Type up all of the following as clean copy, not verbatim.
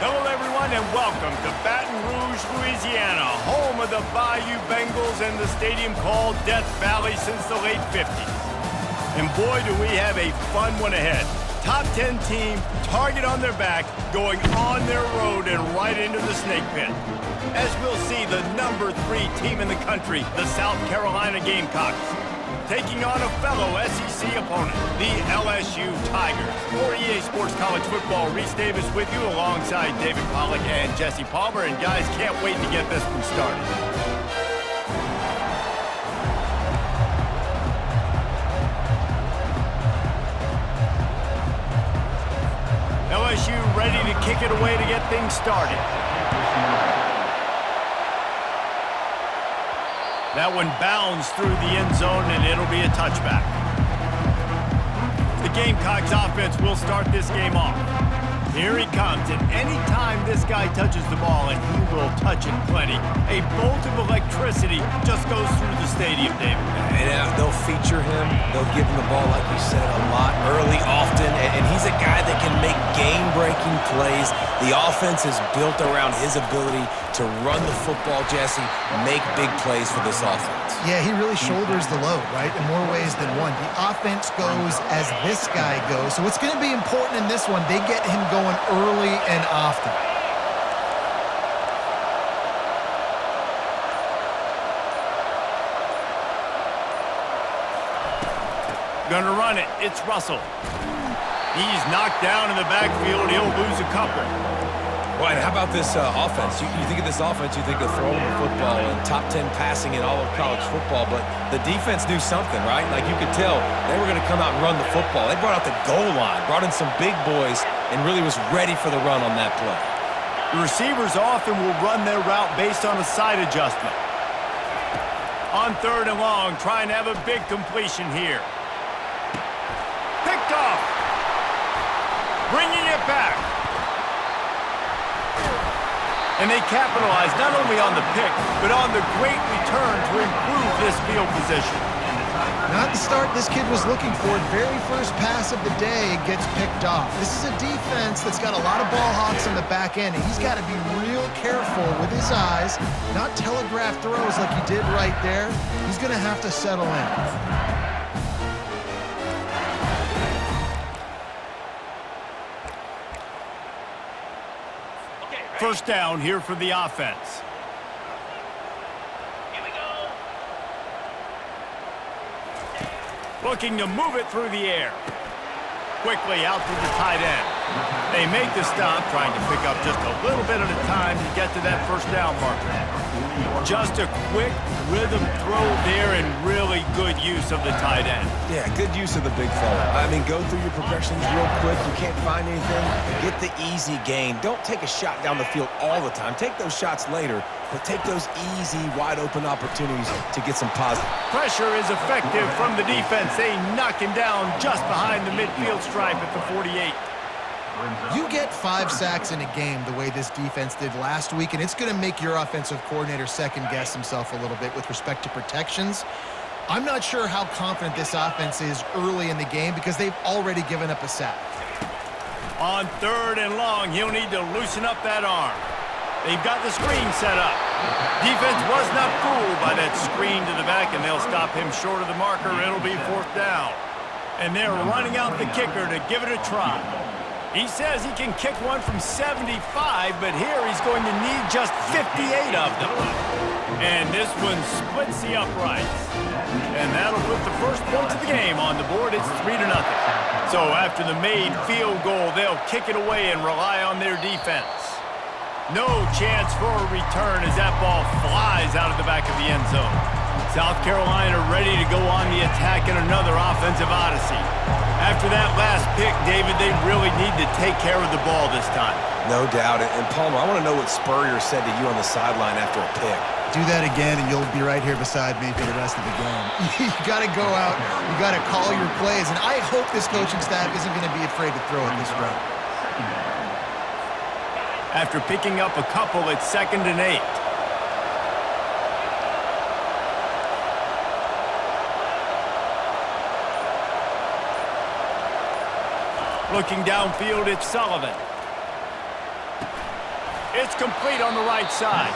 Hello, everyone, and welcome to Baton Rouge, Louisiana, home of the Bayou Bengals and the stadium called Death Valley since the late 50s. And boy, do we have a fun one ahead. Top 10 team, target on their back, going on their road and right into the snake pit. As we'll see, the number 3 team in the country, the South Carolina Gamecocks, taking on a fellow SEC opponent, the LSU Tigers. For EA Sports College Football, Reese Davis with you alongside David Pollack and Jesse Palmer. And guys, can't wait to get this one started. LSU ready to kick it away to get things started. That one bounds through the end zone, and it'll be a touchback. The Gamecocks offense will start this game off. Here he comes, and anytime this guy touches the ball, and he will touch it plenty, a bolt of electricity just goes through the stadium, David. And they'll feature him. They'll give him the ball, like you said, a lot, early, often, and he's a guy that can make game-breaking plays. The offense is built around his ability to run the football, Jesse, make big plays for this offense. Yeah, he really shoulders the load, right, in more ways than one. The offense goes as this guy goes. So it's going to be important in this one. They get him going early and often. Gonna run it. It's Russell. He's knocked down in the backfield. He'll lose a couple. Right, how about this offense? You think of this offense, you think of throwing the football and top 10 passing in all of college football, but the defense knew something, right? Like you could tell they were going to come out and run the football. They brought out the goal line, brought in some big boys, and really was ready for the run on that play. The receivers often will run their route based on a side adjustment. On 3rd and long, trying to have a big completion here. Picked off. Bringing it back. And they capitalize not only on the pick, but on the great return to improve this field position. Not the start this kid was looking for. Very first pass of the day gets picked off. This is a defense that's got a lot of ball hawks on the back end, and he's got to be real careful with his eyes, not telegraph throws like he did right there. He's going to have to settle in. First down here for the offense. Here we go. Looking to move it through the air. Quickly out to the tight end. They make the stop, trying to pick up just a little bit at a time to get to that first down marker. Just a quick rhythm throw there and really good use of the tight end. Yeah, good use of the big fella. I mean, go through your progressions real quick. You can't find anything. Get the easy gain. Don't take a shot down the field all the time. Take those shots later, but take those easy, wide-open opportunities to get some positive. Pressure is effective from the defense. They knock him down just behind the midfield stripe at the 48. You get 5 sacks in a game the way this defense did last week, and it's going to make your offensive coordinator second-guess himself a little bit with respect to protections. I'm not sure how confident this offense is early in the game because they've already given up a sack. On 3rd and long, he'll need to loosen up that arm. They've got the screen set up. Defense was not fooled by that screen to the back, and they'll stop him short of the marker. It'll be 4th down. And they're running out the kicker to give it a try. He says he can kick one from 75, but here he's going to need just 58 of them. And this one splits the uprights. And that'll put the first point of the game on the board. It's 3-0. So after the made field goal, they'll kick it away and rely on their defense. No chance for a return as that ball flies out of the back of the end zone. South Carolina ready to go on the attack in another offensive odyssey. After that last pick, David, they really need to take care of the ball this time. No doubt. And Palmer, I want to know what Spurrier said to you on the sideline after a pick. Do that again, and you'll be right here beside me for the rest of the game. You got to go out. You got to call your plays, and I hope this coaching staff isn't going to be afraid to throw it this route. After picking up a couple, it's 2nd and 8. Looking downfield, it's Sullivan. It's complete on the right side.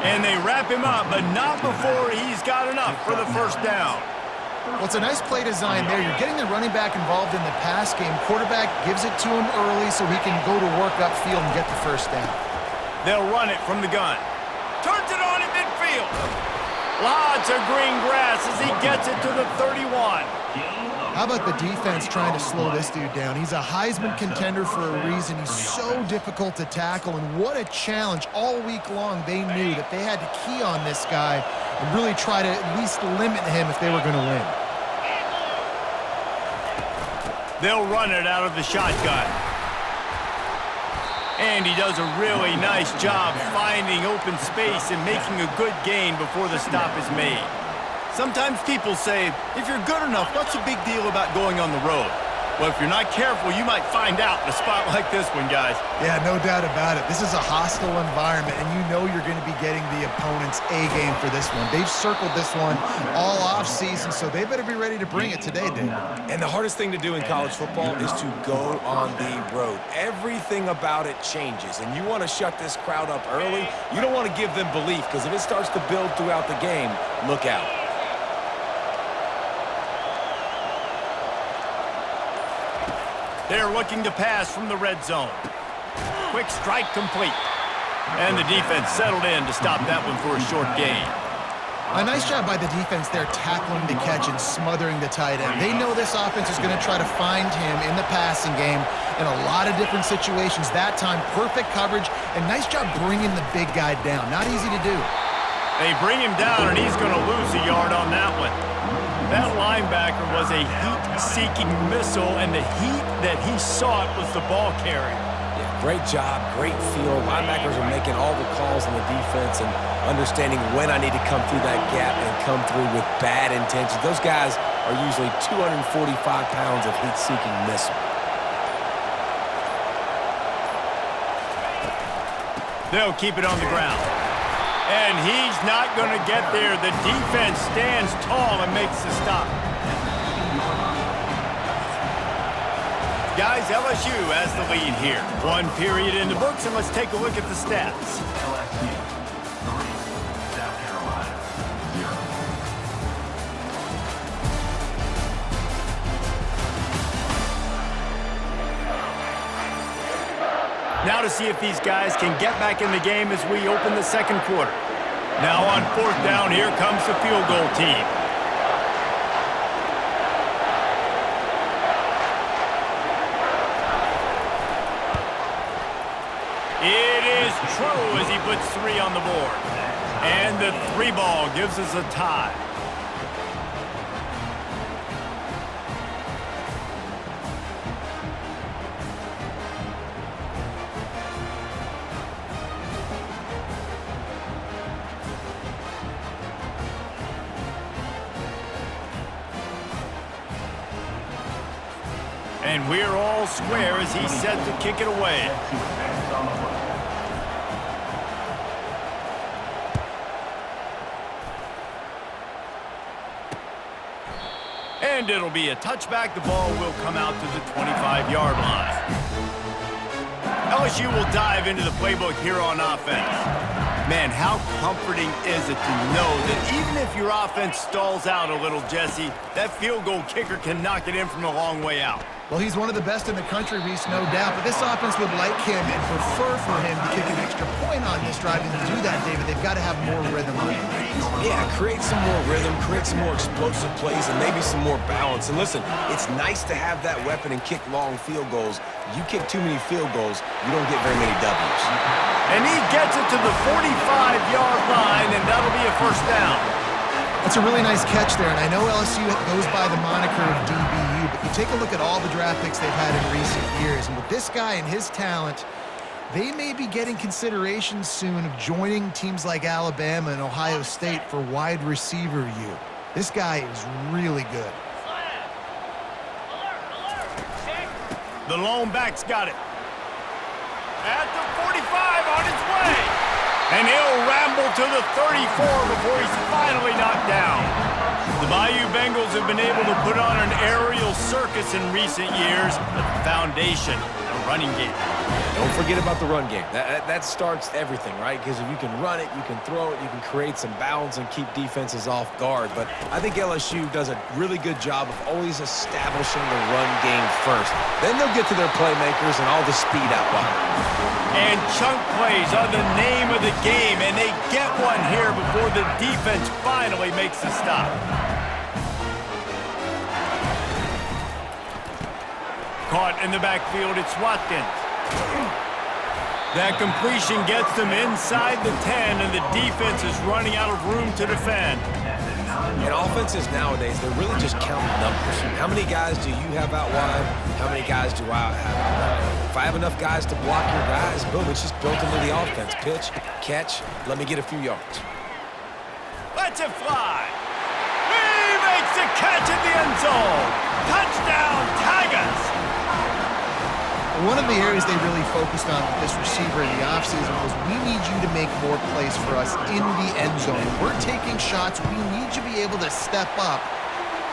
And they wrap him up, but not before he's got enough for the first down. Well, it's a nice play design there. You're getting the running back involved in the pass game. Quarterback gives it to him early so he can go to work upfield and get the first down. They'll run it from the gun. Turns it on in midfield. Lots of green grass as he gets it to the 31. How about the defense trying to slow this dude down? He's a Heisman contender for a reason. He's so difficult to tackle, and what a challenge. All week long they knew that they had to key on this guy and really try to at least limit him if they were going to win. They'll run it out of the shotgun. And he does a really nice job finding open space and making a good gain before the stop is made. Sometimes people say, if you're good enough, what's the big deal about going on the road? Well, if you're not careful, you might find out in a spot like this one, guys. Yeah, no doubt about it. This is a hostile environment, and you know you're going to be getting the opponent's A-game for this one. They've circled this one all off-season, so they better be ready to bring it today, Dave. And the hardest thing to do in college football is to go on the road. Everything about it changes, and you want to shut this crowd up early. You don't want to give them belief, because if it starts to build throughout the game, look out. They're looking to pass from the red zone. Quick strike complete. And the defense settled in to stop that one for a short gain. A nice job by the defense there tackling the catch and smothering the tight end. They know this offense is going to try to find him in the passing game in a lot of different situations. That time, perfect coverage, and nice job bringing the big guy down. Not easy to do. They bring him down, and he's going to lose a yard on that one. That linebacker was a heat-seeking missile, and the heat that he sought was the ball carrier. Yeah, great job, great feel. Linebackers are making all the calls on the defense and understanding when I need to come through that gap and come through with bad intentions. Those guys are usually 245 pounds of heat-seeking missile. They'll keep it on the ground. And he's not going to get there. The defense stands tall and makes the stop. Guys, LSU has the lead here. 1 period in the books, and let's take a look at the stats. LSU 3, South Carolina 0. Now to see if these guys can get back in the game as we open the second quarter. Now on 4th down, here comes the field goal team. It is true as he puts 3 on the board. And the 3 ball gives us a tie. And we're all square as he's set to kick it away. And it'll be a touchback. The ball will come out to the 25-yard line. LSU will dive into the playbook here on offense. Man, how comforting is it to know that even if your offense stalls out a little, Jesse, that field goal kicker can knock it in from a long way out. Well, he's one of the best in the country, Reese, no doubt. But this offense would like him and prefer for him to kick an extra point on this drive. And to do that, David, they've got to have more rhythm on it. Yeah, create some more rhythm, create some more explosive plays, and maybe some more balance. And listen, it's nice to have that weapon and kick long field goals. You kick too many field goals, you don't get very many W's. And he gets it to the 45-yard line, and that'll be a first down. That's a really nice catch there, and I know LSU goes by the moniker of DBU, but you take a look at all the draft picks they've had in recent years, and with this guy and his talent, they may be getting consideration soon of joining teams like Alabama and Ohio State for wide receiver U. This guy is really good. The lone back's got it. At the 45 on his way. And he'll ramble to the 34 before he's finally knocked down. The Bayou Bengals have been able to put on an aerial circus in recent years, but the foundation, the running game. Don't forget about the run game. That starts everything, right? Because if you can run it, you can throw it, you can create some bounds and keep defenses off guard. But I think LSU does a really good job of always establishing the run game first. Then they'll get to their playmakers and all the speed out wide. And chunk plays are the name of the game, and they get one here before the defense finally makes the stop. Caught in the backfield, it's Watkins. That completion gets them inside the 10, and the defense is running out of room to defend. And offenses nowadays, they're really just counting numbers. How many guys do you have out wide? How many guys do I have out wide? If I have enough guys to block your guys, boom, it's just built into the offense. Pitch, catch, let me get a few yards. Let's it fly. He makes the catch in the end zone. Touchdown, Tigers. One of the areas they really focused on with this receiver in the offseason was we need you to make more plays for us in the end zone. When we're taking shots, we need you to be able to step up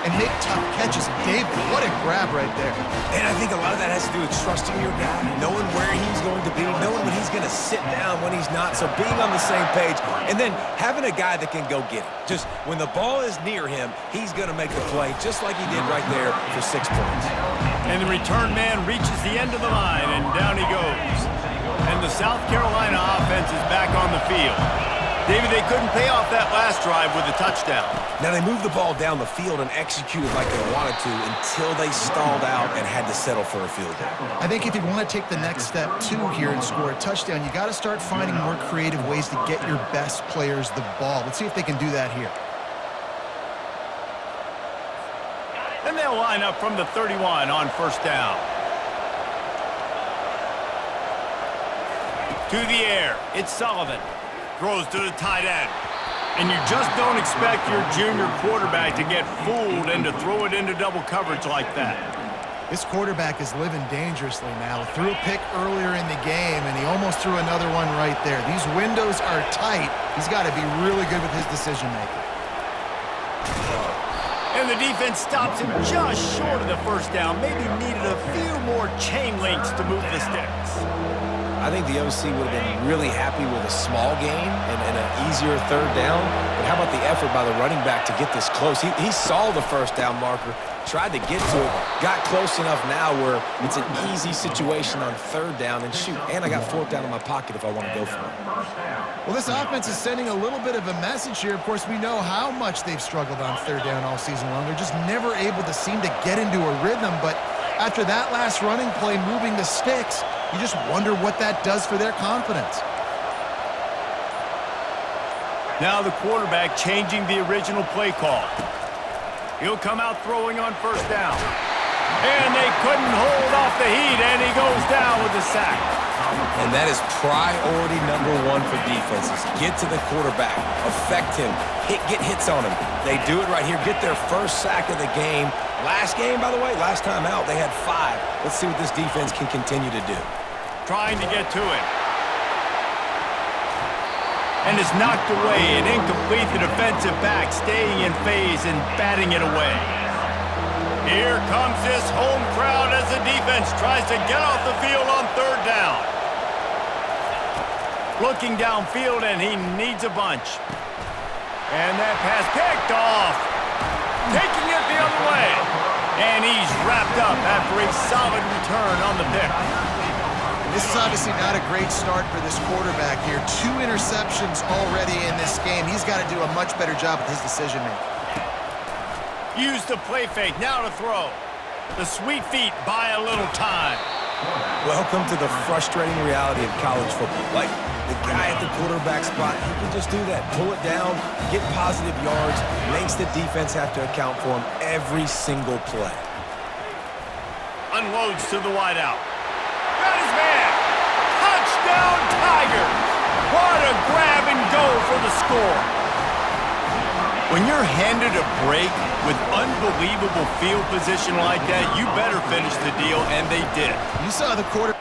and make tough catches. David, what a grab right there. And I think a lot of that has to do with trusting your guy, knowing where he's going to be, knowing when he's going to sit down, when he's not. So being on the same page, and then having a guy that can go get it. Just when the ball is near him, he's going to make the play, just like he did right there for 6 points. And the return man reaches the end of the line, and down he goes. And the South Carolina offense is back on the field. David, they couldn't pay off that last drive with a touchdown. Now, they moved the ball down the field and executed like they wanted to until they stalled out and had to settle for a field goal. I think if you want to take the next step, too, here and score a touchdown, you got to start finding more creative ways to get your best players the ball. Let's see if they can do that here. And they'll line up from the 31 on first down. To the air, it's Sullivan. Throws to the tight end. And you just don't expect your junior quarterback to get fooled and to throw it into double coverage like that. This quarterback is living dangerously now. Threw a pick earlier in the game, and he almost threw another one right there. These windows are tight. He's got to be really good with his decision-making. And the defense stops him just short of the first down. Maybe needed a few more chain links to move the sticks. I think the OC would have been really happy with a small gain and an easier third down. But how about the effort by the running back to get this close? He saw the first down marker, tried to get to it, got close enough now where it's an easy situation on third down, and shoot, and I got fourth down in my pocket if I want to go for it. Well, this offense is sending a little bit of a message here. Of course, we know how much they've struggled on third down all season long. They're just never able to seem to get into a rhythm. But after that last running play, moving the sticks, you just wonder what that does for their confidence. Now the quarterback changing the original play call. He'll come out throwing on first down. And they couldn't hold off the heat, and he goes down with a sack. And that is priority number one for defenses. Get to the quarterback, affect him, get hits on him. They do it right here, get their first sack of the game. Last game, by the way, last time out, they had 5. Let's see what this defense can continue to do. Trying to get to it. And is knocked away and incomplete. The defensive back staying in phase and batting it away. Here comes this home crowd as the defense tries to get off the field on third down. Looking downfield, and he needs a bunch. And that pass picked off. Taking it the other way. And he's wrapped up after a solid return on the pick. This is obviously not a great start for this quarterback here. 2 interceptions already in this game. He's got to do a much better job with his decision-making. Use the play fake, now to throw. The sweet feet buy a little time. Welcome to the frustrating reality of college football. Like, the guy at the quarterback spot, he can just do that. Pull it down, get positive yards, makes the defense have to account for him every single play. Unloads to the wideout. Got his man. Touchdown, Tigers. What a grab and go for the score. When you're handed a break with unbelievable field position like that, you better finish the deal, and they did. You saw the quarter.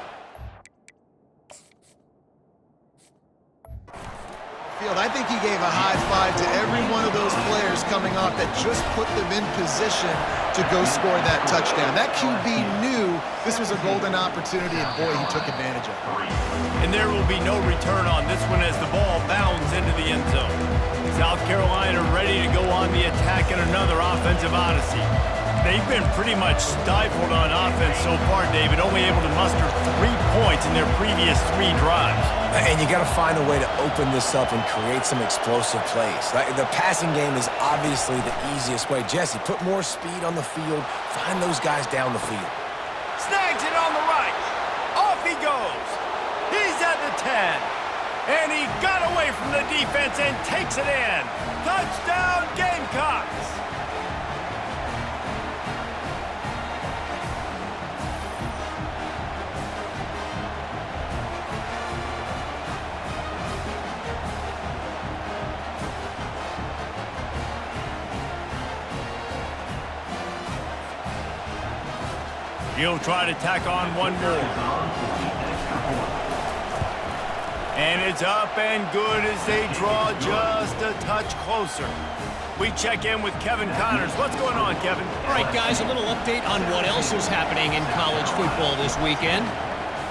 field. I think he gave a high five to every one of those players coming off that just put them in position to go score that touchdown. That QB knew this was a golden opportunity, and boy, he took advantage of it. And there will be no return on this one as the ball bounds into the end zone. South Carolina ready to go on the attack in another offensive odyssey. They've been pretty much stifled on offense so far, David, only able to muster 3 points in their previous 3 drives. And you got to find a way to open this up and create some explosive plays. The passing game is obviously the easiest way. Jesse, put more speed on the field. Find those guys down the field. Snags it on the right. Off he goes. He's at the 10. And he got away from the defense and takes it in. Touchdown, Gamecocks. He'll try to tack on one more. And it's up and good as they draw just a touch closer. We check in with Kevin Connors. What's going on, Kevin? All right, guys, a little update on what else is happening in college football this weekend.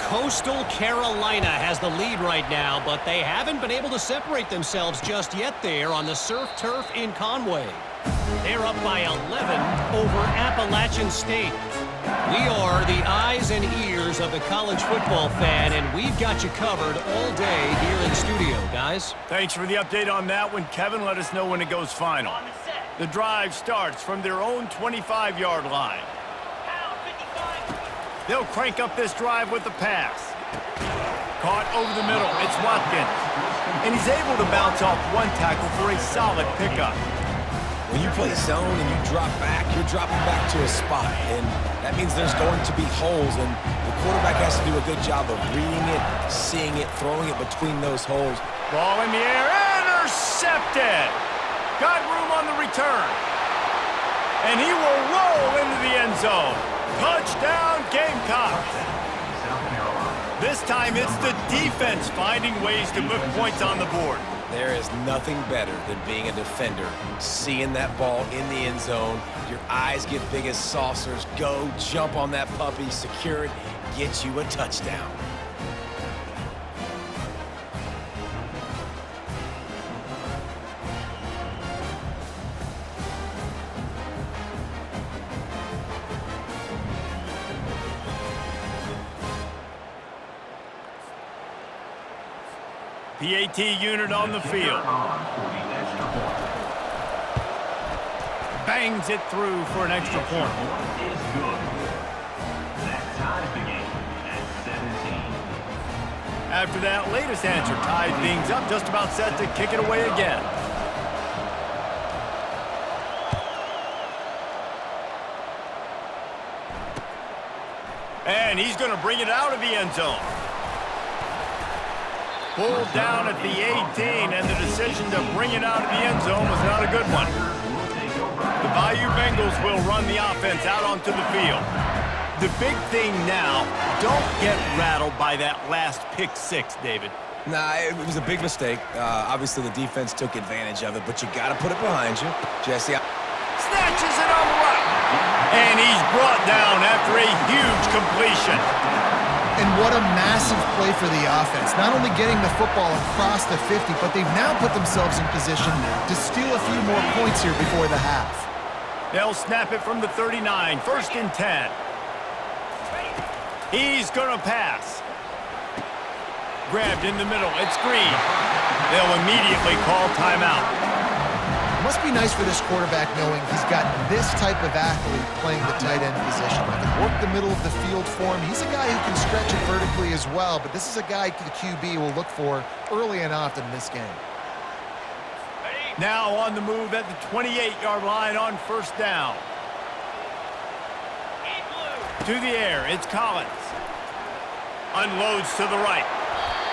Coastal Carolina has the lead right now, but they haven't been able to separate themselves just yet there on the surf turf in Conway. They're up by 11 over Appalachian State. We are the eyes and ears of the college football fan, and we've got you covered all day here in studio, guys. Thanks for the update on that one, Kevin. Let us know when it goes final. The drive starts from their own 25-yard line. They'll crank up this drive with the pass. Caught over the middle. It's Watkins. And he's able to bounce off one tackle for a solid pickup. When you play zone and you drop back, you're dropping back to a spot. And that means there's going to be holes. And the quarterback has to do a good job of reading it, seeing it, throwing it between those holes. Ball in the air. Intercepted. Got room on the return. And he will roll into the end zone. Touchdown, Gamecocks. This time it's the defense finding ways to put points on the board. There is nothing better than being a defender, seeing that ball in the end zone. Your eyes get big as saucers. Go, jump on that puppy, secure it, get you a touchdown. PAT unit on the field. Bangs it through for an extra point. Is good. That ties the game at 17. After that latest answer tied things up, just about set to kick it away again. And he's going to bring it out of the end zone. Pulled down at the 18, and the decision to bring it out of the end zone was not a good one. The Bayou Bengals will run the offense out onto the field. The big thing now, don't get rattled by that last pick six, David. Nah, it was a big mistake. Obviously, the defense took advantage of it, but you got to put it behind you. Jesse. Snatches it on the right. And he's brought down after a huge completion. And what a massive play for the offense. Not only getting the football across the 50, but they've now put themselves in position to steal a few more points here before the half. They'll snap it from the 39, 1st and 10. He's going to pass. Grabbed in the middle. It's Green. They'll immediately call timeout. It must be nice for this quarterback knowing he's got this type of athlete playing the tight end position. I can work the middle of the field for him. He's a guy who can stretch it vertically as well, but this is a guy the QB will look for early and often in this game. Now on the move at the 28-yard line on 1st down. To the air, it's Collins. Unloads to the right.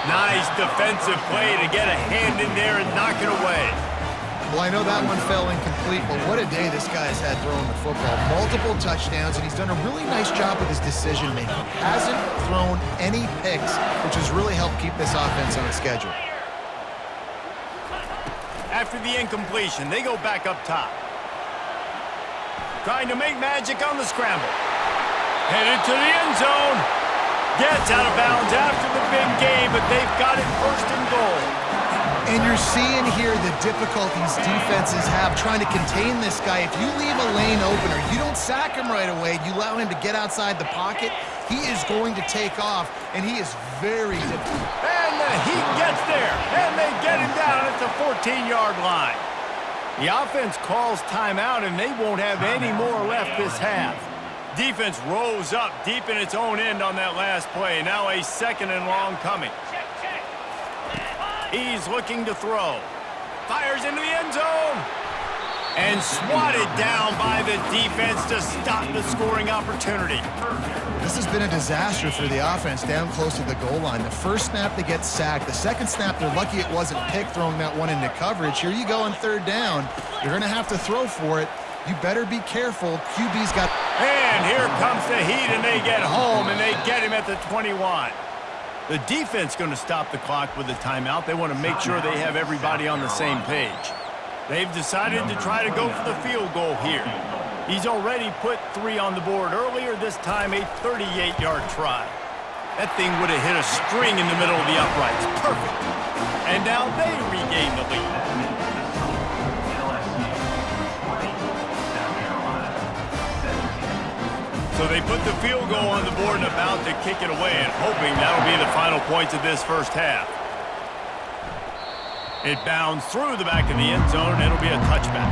Nice defensive play to get a hand in there and knock it away. Well, I know that one fell incomplete, but what a day this guy's had throwing the football. Multiple touchdowns, and he's done a really nice job with his decision-making. Hasn't thrown any picks, which has really helped keep this offense on schedule. After the incompletion, they go back up top. Trying to make magic on the scramble. Headed to the end zone. Gets out of bounds after the big game, but they've got it first and goal. And you're seeing here the difficulties defenses have trying to contain this guy. If you leave a lane open or you don't sack him right away, you allow him to get outside the pocket, he is going to take off, and he is very difficult. And he gets there, and they get him down at the 14-yard line. The offense calls timeout, and they won't have any more left this half. Defense rose up deep in its own end on that last play. Now a 2nd and long coming. He's looking to throw. Fires into the end zone. And swatted down by the defense to stop the scoring opportunity. This has been a disaster for the offense down close to the goal line. The first snap, they get sacked. The second snap, they're lucky it wasn't picked, throwing that one into coverage. Here you go on 3rd down. You're going to have to throw for it. You better be careful. QB's got... And here comes the heat, and they get home, and they get him at the 21. The defense going to stop the clock with a timeout. They want to make sure they have everybody on the same page. They've decided to try to go for the field goal here. He's already put 3 on the board earlier, this time a 38-yard try. That thing would have hit a string in the middle of the uprights. Perfect. And now they regain the lead. So they put the field goal on the board and about to kick it away, and hoping that'll be the final points of this first half. It bounds through the back of the end zone, and it'll be a touchback.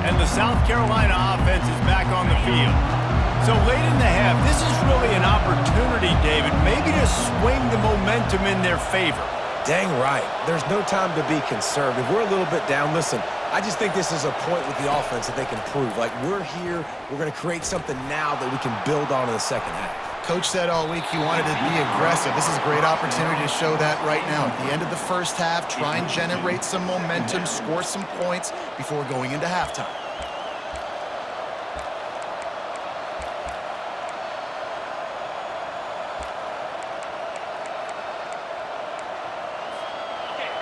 And the South Carolina offense is back on the field. So late in the half, this is really an opportunity, David, maybe to swing the momentum in their favor. Dang right. There's no time to be conservative. We're a little bit down. Listen, I just think this is a point with the offense that they can prove. Like, we're here, we're going to create something now that we can build on in the second half. Coach said all week he wanted to be aggressive. This is a great opportunity to show that right now. At the end of the first half, try and generate some momentum, score some points before going into halftime.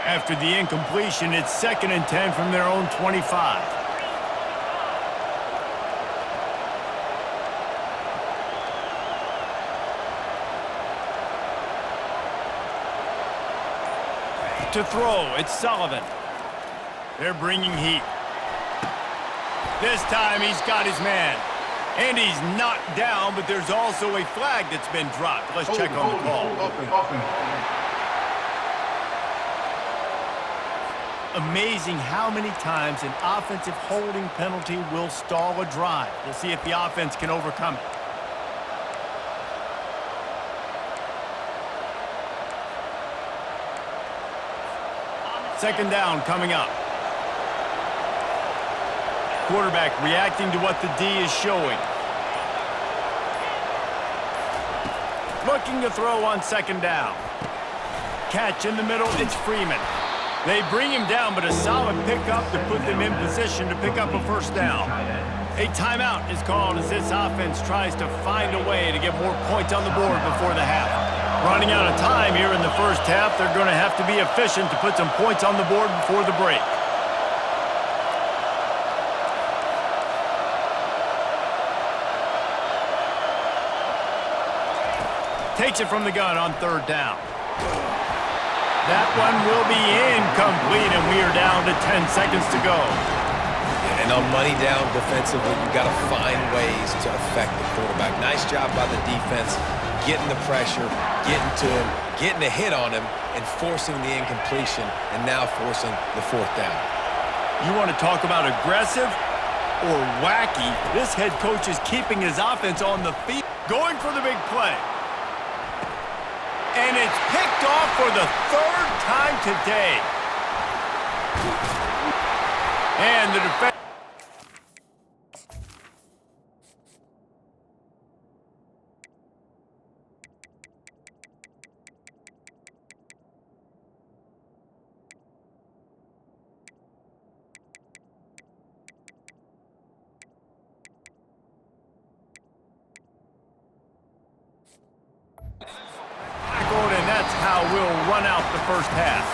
After the incompletion, it's 2nd and 10 from their own 25. To throw, it's Sullivan. They're bringing heat. This time he's got his man. And he's knocked down, but there's also a flag that's been dropped. Let's check on the call. Amazing how many times an offensive holding penalty will stall a drive. We'll see if the offense can overcome it. Second down coming up. Quarterback reacting to what the D is showing. Looking to throw on 2nd down. Catch in the middle, it's Freeman. They bring him down, but a solid pickup to put them in position to pick up a 1st down. A timeout is called as this offense tries to find a way to get more points on the board before the half. Running out of time here in the first half, they're going to have to be efficient to put some points on the board before the break. Takes it from the gun on 3rd down. That one will be incomplete, and we are down to 10 seconds to go. And on money down defensively, you've got to find ways to affect the quarterback. Nice job by the defense, getting the pressure, getting to him, getting a hit on him, and forcing the incompletion, and now forcing the 4th down. You want to talk about aggressive or wacky? This head coach is keeping his offense on the field, going for the big play. And it's picked off for the 3rd time today. And the defense. And that's how we'll run out the first half.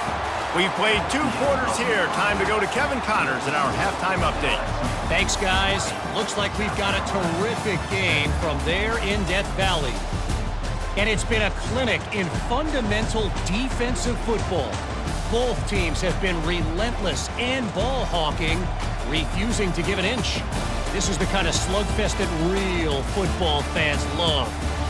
We've played 2 quarters here. Time to go to Kevin Connors in our halftime update. Thanks, guys. Looks like we've got a terrific game from there in Death Valley. And it's been a clinic in fundamental defensive football. Both teams have been relentless and ball hawking, refusing to give an inch. This is the kind of slugfest that real football fans love.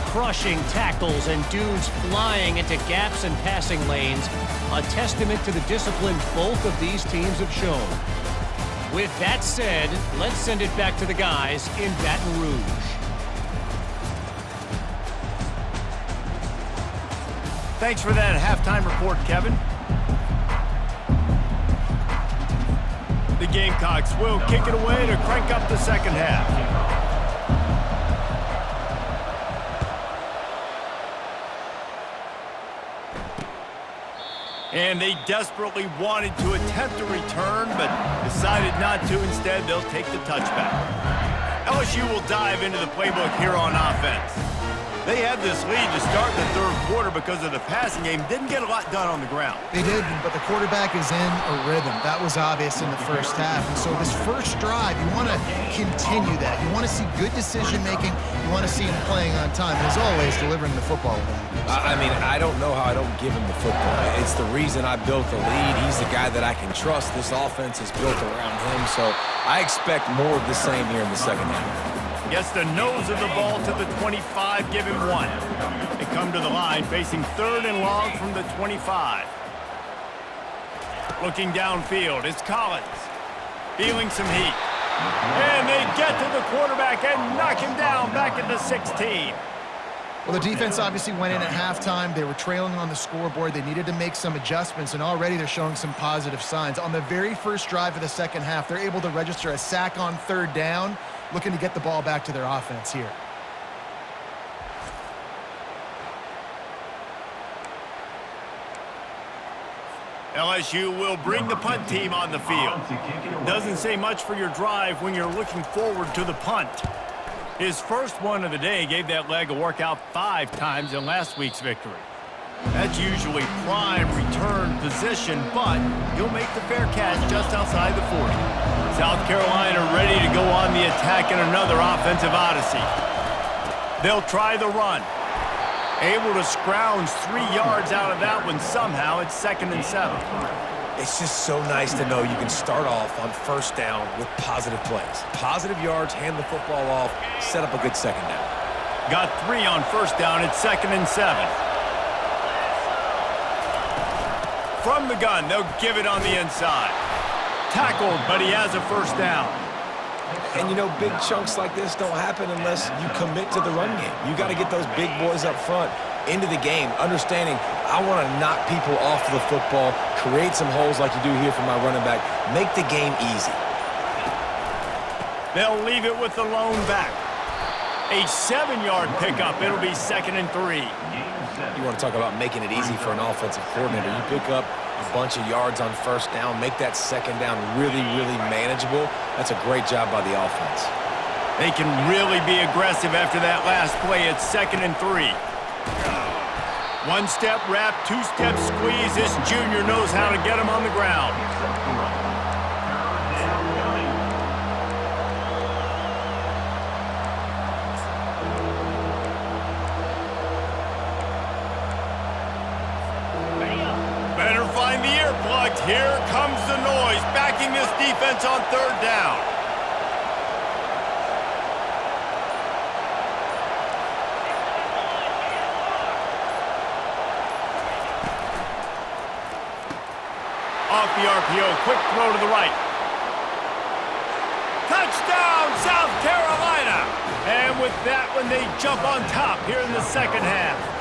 Crushing tackles and dudes flying into gaps and passing lanes. A testament to the discipline both of these teams have shown. With that said, let's send it back to the guys in Baton Rouge. Thanks for that halftime report, Kevin. The Gamecocks will kick it away to crank up the second half. And they desperately wanted to attempt a return, but decided not to. Instead, they'll take the touchback. LSU will dive into the playbook here on offense. They had this lead to start the third quarter because of the passing game. Didn't get a lot done on the ground. They did, but the quarterback is in a rhythm. That was obvious in the first half. And so this first drive, you want to continue that. You want to see good decision-making. You want to see him playing on time. And as always, delivering the football. I mean, I don't know how I don't give him the football. It's the reason I built the lead. He's the guy that I can trust. This offense is built around him. So I expect more of the same here in the second half. Gets the nose of the ball to the 25, give him 1. They come to the line, facing 3rd and long from the 25. Looking downfield, it's Collins. Feeling some heat. And they get to the quarterback and knock him down back at the 16. Well, the defense obviously went in at halftime. They were trailing on the scoreboard. They needed to make some adjustments, and already they're showing some positive signs. On the very first drive of the second half, they're able to register a sack on 3rd down, looking to get the ball back to their offense here. LSU will bring the punt team on the field. Doesn't say much for your drive when you're looking forward to the punt. His first one of the day gave that leg a workout 5 times in last week's victory. That's usually prime return position, but he'll make the fair catch just outside the 40. South Carolina ready to go on the attack in another offensive odyssey. They'll try the run. Able to scrounge 3 yards out of that one somehow. It's 2nd and 7. It's just so nice to know you can start off on first down with positive plays. Positive yards, hand the football off, set up a good second down. Got 3 on first down. It's 2nd and 7. From the gun, they'll give it on the inside. Tackled, but he has a first down. And you know, big chunks like this don't happen unless you commit to the run game. You got to get those big boys up front into the game, understanding I want to knock people off the football, create some holes like you do here for my running back, make the game easy. They'll leave it with the lone back. A 7-yard pickup. It'll be 2nd and 3. You want to talk about making it easy for an offensive coordinator. You pick up a bunch of yards on first down, make that second down really, really manageable. That's a great job by the offense. They can really be aggressive after that last play. It's 2nd and 3. 1-step wrap, 2-step squeeze. This junior knows how to get him on the ground. Better find the earplugs. Here comes the noise, backing this defense on 3rd down. Off the RPO, quick throw to the right. Touchdown, South Carolina! And with that one, they jump on top here in the second half.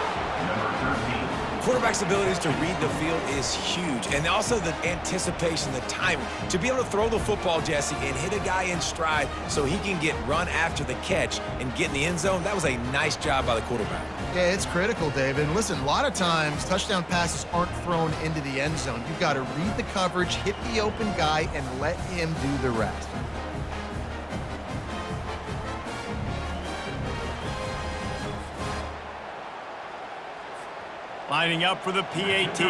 Quarterback's abilities to read the field is huge, and also the anticipation, the timing. To be able to throw the football, Jesse, and hit a guy in stride so he can get run after the catch and get in the end zone, that was a nice job by the quarterback. Yeah, it's critical, David. And listen, a lot of times, touchdown passes aren't thrown into the end zone. You've got to read the coverage, hit the open guy, and let him do the rest. Lining up for the PAT.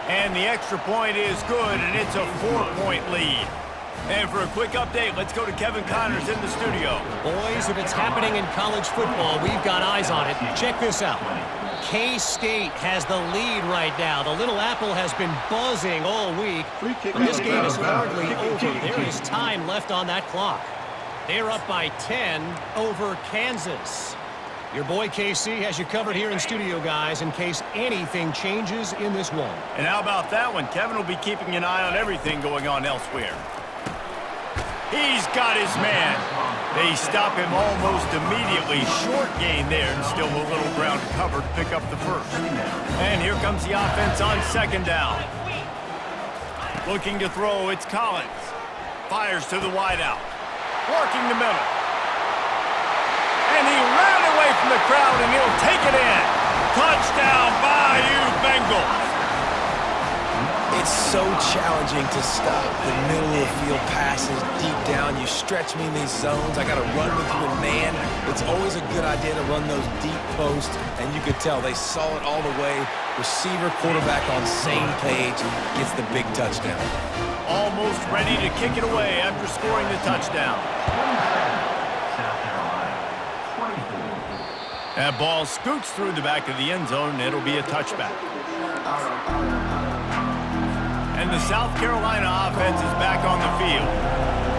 And the extra point is good, and it's a 4-point lead. And for a quick update, let's go to Kevin Connors in the studio. Boys, if it's happening in college football, we've got eyes on it. Check this out. K-State has the lead right now. The Little Apple has been buzzing all week, but this game is hardly over. There is time left on that clock. They're up by 10 over Kansas. Your boy KC has you covered here in studio, guys, in case anything changes in this one. And how about that one? Kevin will be keeping an eye on everything going on elsewhere. He's got his man. They stop him almost immediately. Short gain there, and still a little ground to cover to pick up the first. And here comes the offense on second down. Looking to throw, it's Collins. Fires to the wideout. Working the middle. And he ran away from the crowd, and he'll take it in. Touchdown, Bayou Bengals. It's so challenging to stop the middle of the field passes deep down. You stretch me in these zones. I got to run with you in man. It's always a good idea to run those deep posts, and you could tell they saw it all the way. Receiver, quarterback on same page, gets the big touchdown. Almost ready to kick it away after scoring the touchdown. That ball scoots through the back of the end zone, and it'll be a touchback. And the South Carolina offense is back on the field.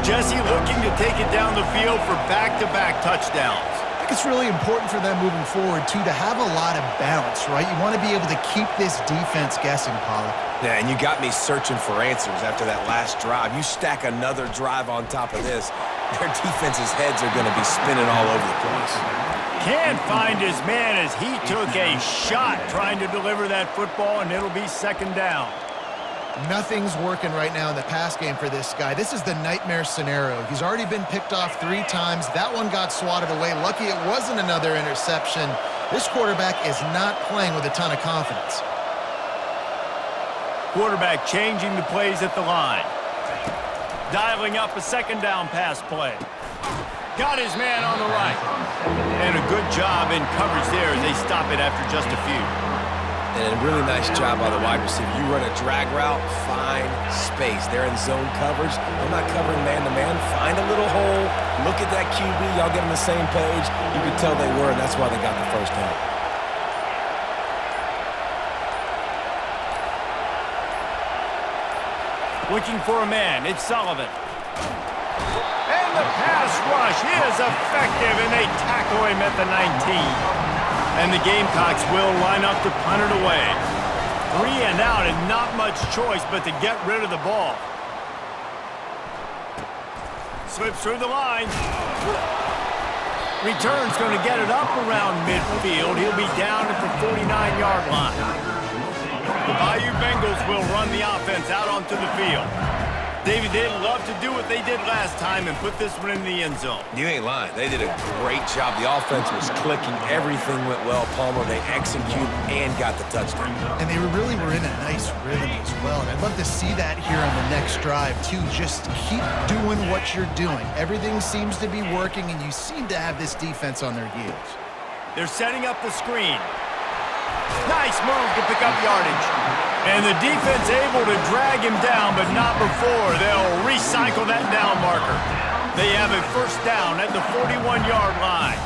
Jesse looking to take it down the field for back-to-back touchdowns. I think it's really important for them moving forward, too, to have a lot of balance, right? You want to be able to keep this defense guessing, Pollard. Yeah, and you got me searching for answers after that last drive. You stack another drive on top of this, their defense's heads are going to be spinning all over the place. Can't find his man as he took a shot trying to deliver that football, and it'll be second down. Nothing's working right now in the pass game for this guy. This is the nightmare scenario. He's already been picked off 3 times. That one got swatted away. Lucky it wasn't another interception. This quarterback is not playing with a ton of confidence. Quarterback changing the plays at the line. Dialing up a second down pass play. Got his man on the right. And a good job in coverage there as they stop it after just a few. And a really nice job by the wide receiver. You run a drag route, find space. They're in zone coverage. They're not covering man-to-man. Find a little hole. Look at that QB. Y'all get on the same page. You could tell they were, and that's why they got the first down. Looking for a man. It's Sullivan. And the pass rush is effective, and they tackle him at the 19. And the Gamecocks will line up to punt it away. 3 and out, and not much choice but to get rid of the ball. Slips through the line. Return's going to get it up around midfield. He'll be down at the 49-yard line. The Bayou Bengals will run the offense out onto the field. David, they'd love to do what they did last time and put this one in the end zone. You ain't lying. They did a great job. The offense was clicking. Everything went well. Palmer, they executed and got the touchdown. And they really were in a nice rhythm as well. And I'd love to see that here on the next drive, too. Just keep doing what you're doing. Everything seems to be working, and you seem to have this defense on their heels. They're setting up the screen. Nice move to pick up yardage. And the defense able to drag him down, but not before. They'll recycle that down marker. They have a first down at the 41-yard line.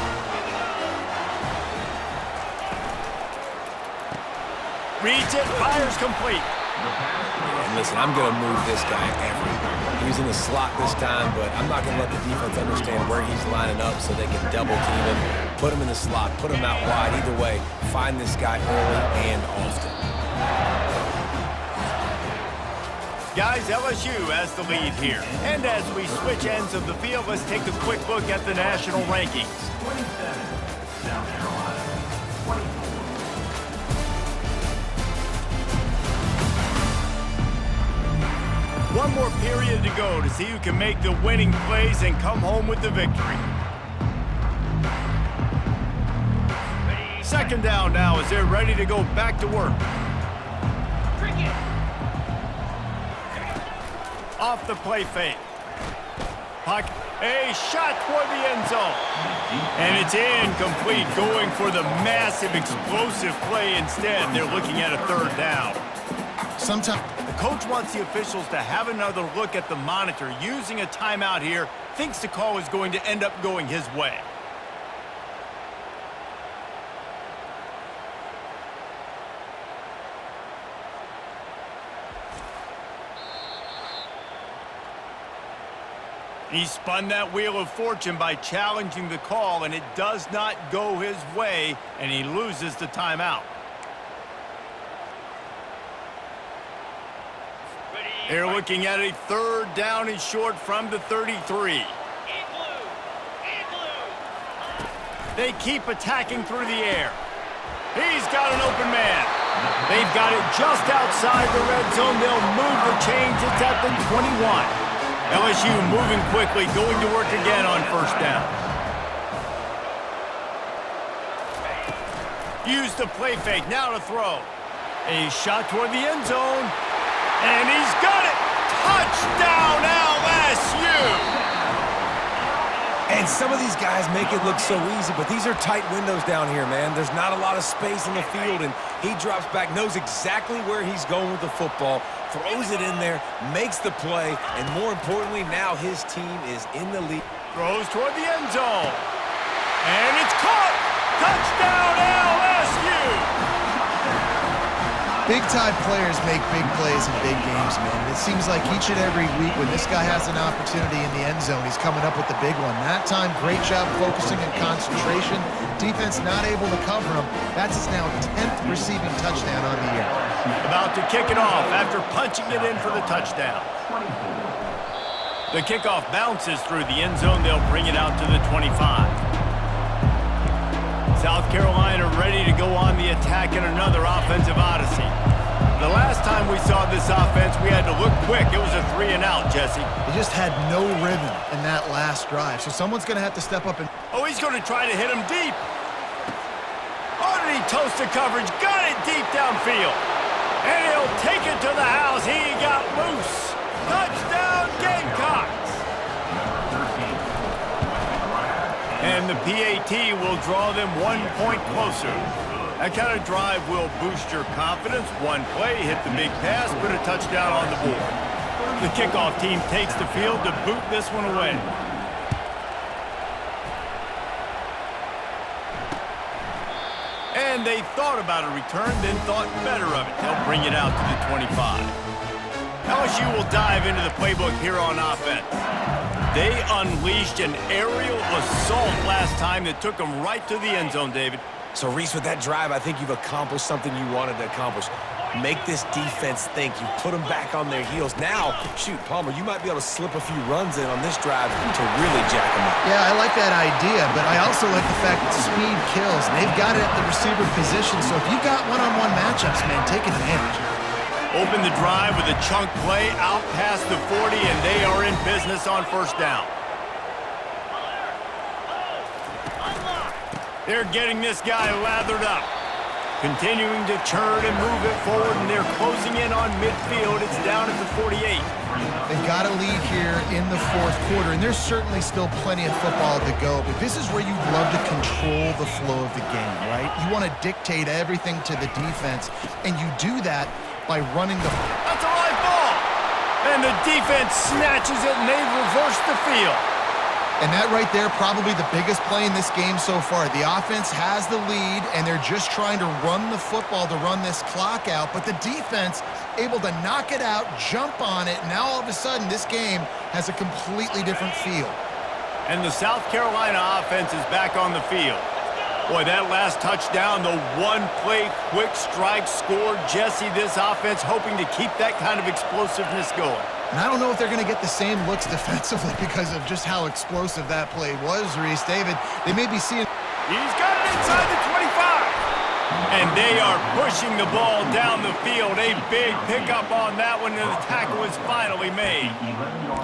Reads it, fires complete. And listen, I'm going to move this guy everywhere. He was in the slot this time, but I'm not going to let the defense understand where he's lining up so they can double team him, put him in the slot, put him out wide. Either way, find this guy early and often. Guys, LSU has the lead here. And as we switch ends of the field, let's take a quick look at the national rankings. 27, South Carolina. 24. One more period to go to see who can make the winning plays and come home with the victory. Second down now as they're ready to go back to work. Off the play fake. Pocket. A shot toward the end zone. And it's incomplete, going for the massive explosive play instead. They're looking at a third down. Sometimes The coach wants the officials to have another look at the monitor. Using a timeout here, thinks the call is going to end up going his way. He spun that wheel of fortune by challenging the call, and it does not go his way, and he loses the timeout. They're looking at a third down and short from the 33. They keep attacking through the air. He's got an open man. They've got it just outside the red zone. They'll move the chains. It's at the 21. LSU moving quickly, going to work again on first down. Use the play fake, now to throw. A shot toward the end zone, and he's got it! Touchdown, LSU! And some of these guys make it look so easy, but these are tight windows down here, man. There's not a lot of space in the field, and he drops back, knows exactly where he's going with the football, throws it in there, makes the play, and more importantly, now his team is in the lead. Throws toward the end zone. And it's caught! Touchdown, LSU! big-time players make big plays in big games, man. And it seems like each and every week when this guy has an opportunity in the end zone, he's coming up with the big one. That time, great job focusing and concentration. Defense not able to cover him. That's his now 10th receiving touchdown on the year. About to kick it off after punching it in for the touchdown. The kickoff bounces through the end zone. They'll bring it out to the 25. South Carolina ready to go on the attack in another offensive odyssey. The last time we saw this offense, we had to look quick. It was a 3-and-out, Jesse. They just had no rhythm in that last drive, so someone's going to have to step up and... Oh, he's going to try to hit him deep. Oh, did he toast the coverage? Got it deep downfield. And he'll take it to the house. He got loose. Touchdown, Gamecocks. And the PAT will draw them 1 point closer. That kind of drive will boost your confidence. One play, hit the big pass, put a touchdown on the board. The kickoff team takes the field to boot this one away. And they thought about a return, then thought better of it. They'll bring it out to the 25. LSU will dive into the playbook here on offense. They unleashed an aerial assault last time that took them right to the end zone, David. So, Reese, with that drive, I think you've accomplished something you wanted to accomplish. Make this defense think. You put them back on their heels. Now, shoot, Palmer, you might be able to slip a few runs in on this drive to really jack them up. Yeah, I like that idea, but I also like the fact that speed kills. And they've got it at the receiver position, so if you've got one-on-one matchups, man, take advantage. Open the drive with a chunk play out past the 40, and they are in business on first down. They're getting this guy lathered up. Continuing to churn and move it forward, and they're closing in on midfield. It's down at the 48. They've got a lead here in the fourth quarter, and there's certainly still plenty of football to go, but this is where you'd love to control the flow of the game, right? You want to dictate everything to the defense, and you do that by running the... That's a live ball! And the defense snatches it, and they've reversed the field. And that right there, probably the biggest play in this game so far. The offense has the lead, and they're just trying to run the football to run this clock out, but the defense able to knock it out, jump on it. Now all of a sudden, this game has a completely different feel. And the South Carolina offense is back on the field. Boy, that last touchdown, the one-play quick strike score. Jesse, this offense hoping to keep that kind of explosiveness going. And I don't know if they're going to get the same looks defensively because of just how explosive that play was, Reese. David, they may be seeing... He's got it inside the 25. And they are pushing the ball down the field. A big pickup on that one, and the tackle is finally made.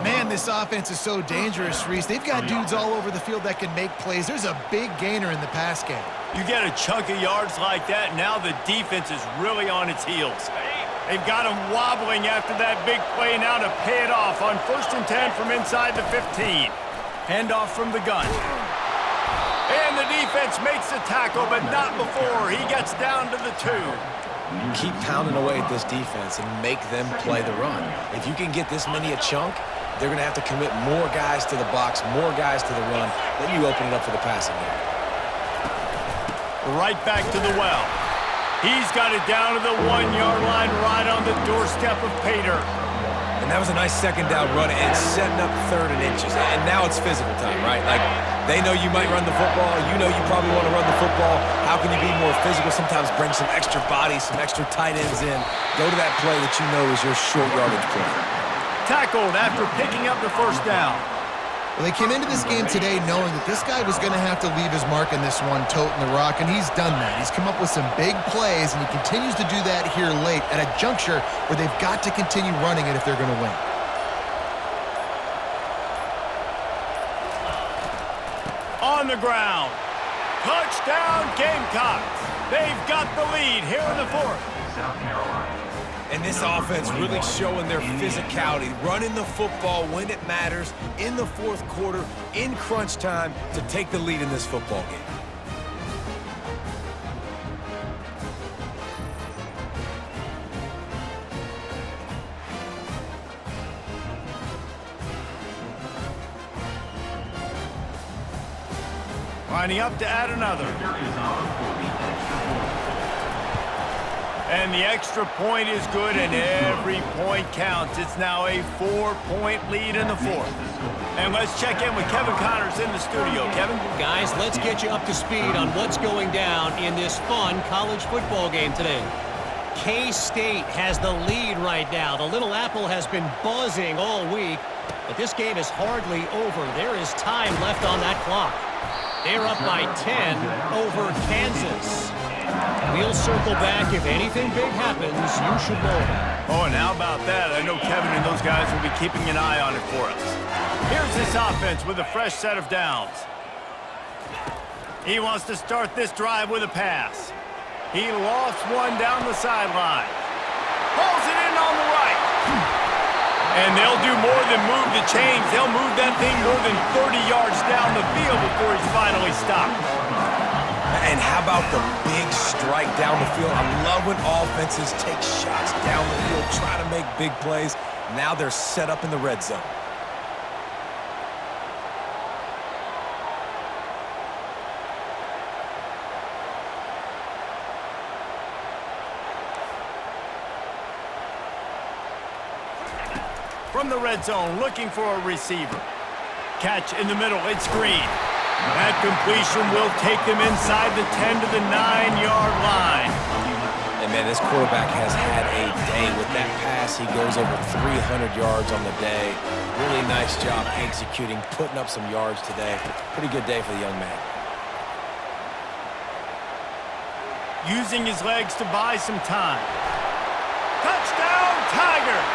Man, this offense is so dangerous, Reese. They've got dudes all over the field that can make plays. There's a big gainer in the pass game. You get a chunk of yards like that, now the defense is really on its heels. They've got him wobbling after that big play now to pay it off on 1st and 10 from inside the 15. Handoff from the gun. And the defense makes the tackle, but not before he gets down to the 2. keep pounding away at this defense and make them play the run. If you can get this many a chunk, they're going to have to commit more guys to the box, more guys to the run, then you open it up for the passing game. Right back to the well. He's got it down to the 1-yard line right on the doorstep of Pater. And that was a nice second down run and setting up 3rd and inches. And now it's physical time, right? Like, they know you might run the football. You know you probably want to run the football. How can you be more physical? Sometimes bring some extra bodies, some extra tight ends in. Go to that play that you know is your short yardage play. Tackled after picking up the first down. Well, they came into this game today knowing that this guy was going to have to leave his mark in this one, toting the rock, and he's done that. He's come up with some big plays, and he continues to do that here late at a juncture where they've got to continue running it if they're going to win. On the ground. Touchdown, Gamecocks. They've got the lead here in the 4th. South Carolina. And this offense really showing their physicality, running the football when it matters, in the 4th quarter, in crunch time, to take the lead in this football game. Lining up to add another. And the extra point is good, and every point counts. It's now a 4-point lead in the 4th. And let's check in with Kevin Connors in the studio. Kevin? Guys, let's get you up to speed on what's going down in this fun college football game today. K-State has the lead right now. The Little Apple has been buzzing all week, but this game is hardly over. There is time left on that clock. They're up by 10 over Kansas. We'll circle back. If anything big happens, you should know about it. Oh, and how about that? I know Kevin and those guys will be keeping an eye on it for us. Here's this offense with a fresh set of downs. He wants to start this drive with a pass. He lofts one down the sideline. Pulls it in on the right. And they'll do more than move the chains. They'll move that thing more than 30 yards down the field before he's finally stopped. And how about the big strike down the field? I love when offenses take shots down the field, try to make big plays. Now they're set up in the red zone. From the red zone, looking for a receiver. Catch in the middle, it's Green. That completion will take them inside the 10 to the 9-yard line. And man, this quarterback has had a day with that pass. He goes over 300 yards on the day. Really nice job executing, putting up some yards today. Pretty good day for the young man. Using his legs to buy some time. Touchdown, Tigers!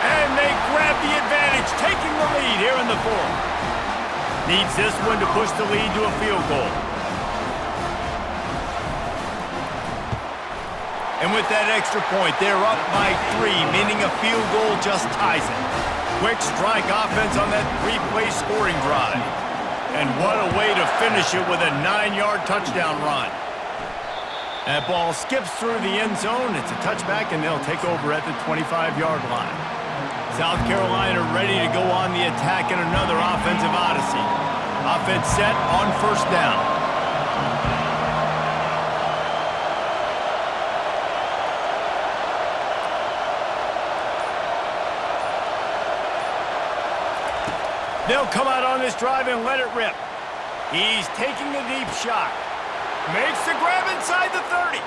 And they grab the advantage, taking the lead here in the 4th. Needs this one to push the lead to a field goal. And with that extra point, they're up by 3, meaning a field goal just ties it. Quick strike offense on that 3-play scoring drive. And what a way to finish it with a 9-yard touchdown run. That ball skips through the end zone. It's a touchback, and they'll take over at the 25-yard line. South Carolina ready to go on the attack in another offensive odyssey. Offense set on first down. They'll come out on this drive and let it rip. He's taking a deep shot. Makes the grab inside the 30.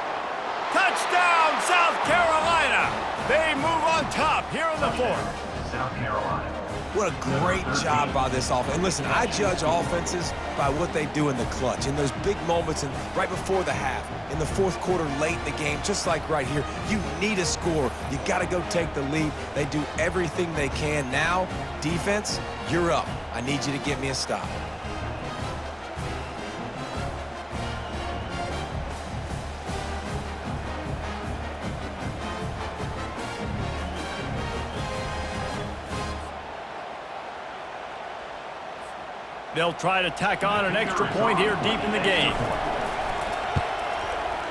Touchdown, South Carolina. They move on top here in the 4th. South Carolina. What a great job by this offense. And listen, I judge offenses by what they do in the clutch, in those big moments and right before the half, in the 4th quarter, late in the game, just like right here. You need a score. You got to go take the lead. They do everything they can. Now, defense, you're up. I need you to get me a stop. They'll try to tack on an extra point here deep in the game.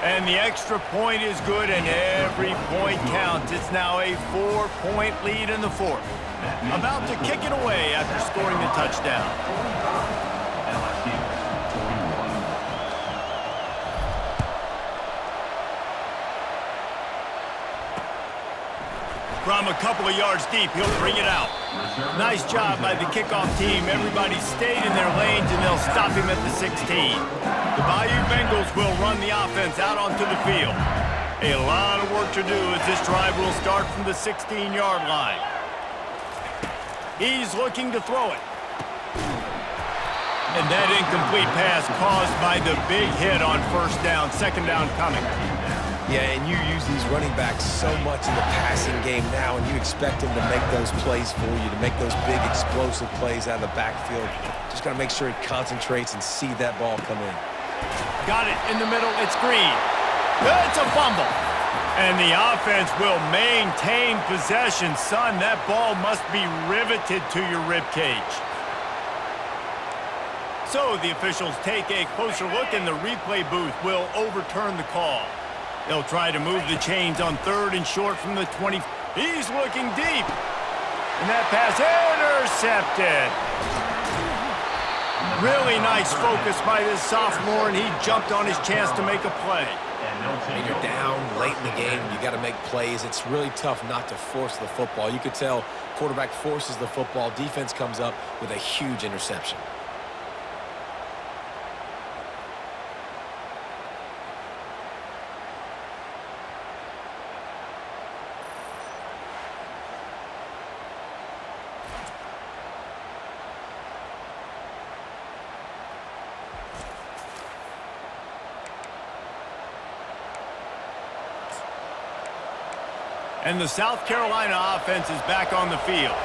And the extra point is good, and every point counts. It's now a 4-point lead in the fourth. About to kick it away after scoring the touchdown. LSU 41. From a couple of yards deep, he'll bring it out. Nice job by the kickoff team. Everybody stayed in their lanes, and they'll stop him at the 16. The Bayou Bengals will run the offense out onto the field. A lot of work to do as this drive will start from the 16-yard line. He's looking to throw it. And that incomplete pass caused by the big hit on first down. Second down coming. Yeah, and you use these running backs so much in the passing game now, and you expect them to make those plays for you, to make those big explosive plays out of the backfield. Just got to make sure he concentrates and see that ball come in. Got it in the middle. It's Green. It's a fumble. And the offense will maintain possession. Son, that ball must be riveted to your ribcage. So the officials take a closer look, and the replay booth will overturn the call. They'll try to move the chains on 3rd and short from the 20. He's looking deep. And that pass intercepted. Really nice focus by this sophomore, and he jumped on his chance to make a play. When you're down late in the game, you got to make plays. It's really tough not to force the football. You could tell quarterback forces the football. Defense comes up with a huge interception. And the South Carolina offense is back on the field.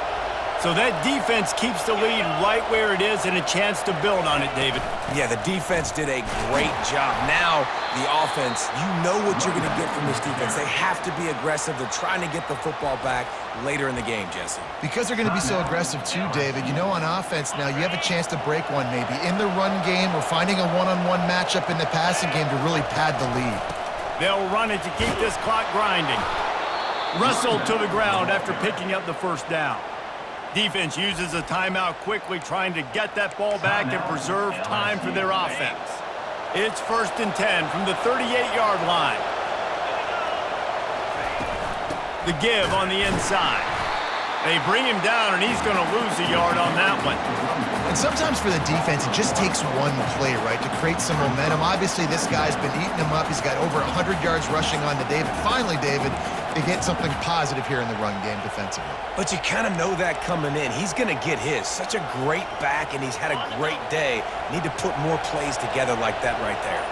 So that defense keeps the lead right where it is and a chance to build on it, David. Yeah, the defense did a great job. Now, the offense, you know what you're going to get from this defense. They have to be aggressive. They're trying to get the football back later in the game, Jesse. Because they're going to be so aggressive too, David, you know, on offense now, you have a chance to break one maybe in the run game or finding a one-on-one matchup in the passing game to really pad the lead. They'll run it to keep this clock grinding. Russell to the ground after picking up the first down. Defense uses a timeout quickly, trying to get that ball back and preserve time for their offense. It's 1st and 10 from the 38-yard line. The give on the inside. They bring him down, and he's going to lose a yard on that one. And sometimes for the defense, it just takes one play, right, to create some momentum. Obviously, this guy's been eating him up. He's got over 100 yards rushing on to David. Finally, David, they get something positive here in the run game defensively. But you kind of know that coming in. He's going to get his. Such a great back, and he's had a great day. Need to put more plays together like that right there.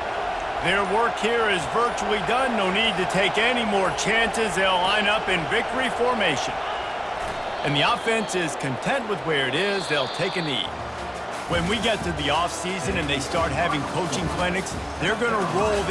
Their work here is virtually done. No need to take any more chances. They'll line up in victory formation. And the offense is content with where it is. They'll take a knee. When we get to the offseason and they start having coaching clinics, they're going to roll